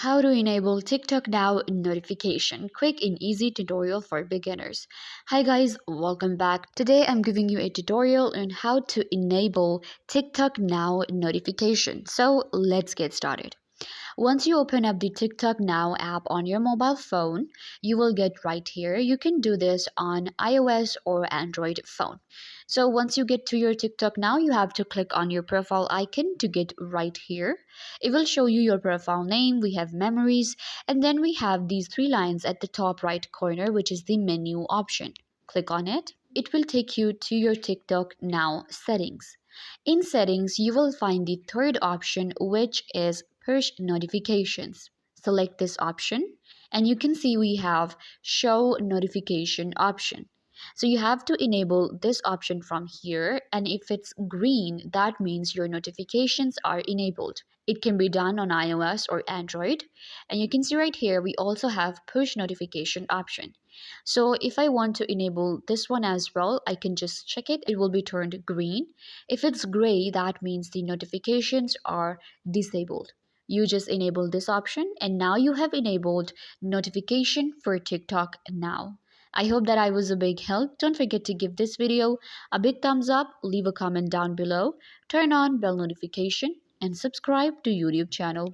How to enable TikTok Now notification. Quick and easy tutorial for beginners. Hi guys, welcome back. Today I'm giving you a tutorial on how to enable TikTok Now notification. So let's get started. Once you open up the TikTok Now app on your mobile phone, you will get right here. You can do this on iOS or Android phone. So once you get to your TikTok Now, you have to click on your profile icon to get right here. It will show you your profile name. We have memories, and then we have these three lines at the top right corner, which is the menu option. Click on it. It will take you to your TikTok Now settings. In settings, you will find the third option, which is push notifications. Select this option and you can see we have show notification option. So you have to enable this option from here, and if it's green, that means your notifications are enabled. It can be done on iOS or Android. And you can see right here we also have push notification option. So if I want to enable this one as well, I can just check it. It will be turned green. If it's gray, that means the notifications are disabled. You just enable this option and now you have enabled notification for TikTok Now. I hope that I was a big help. Don't forget to give this video a big thumbs up, leave a comment down below, turn on bell notification and subscribe to YouTube channel.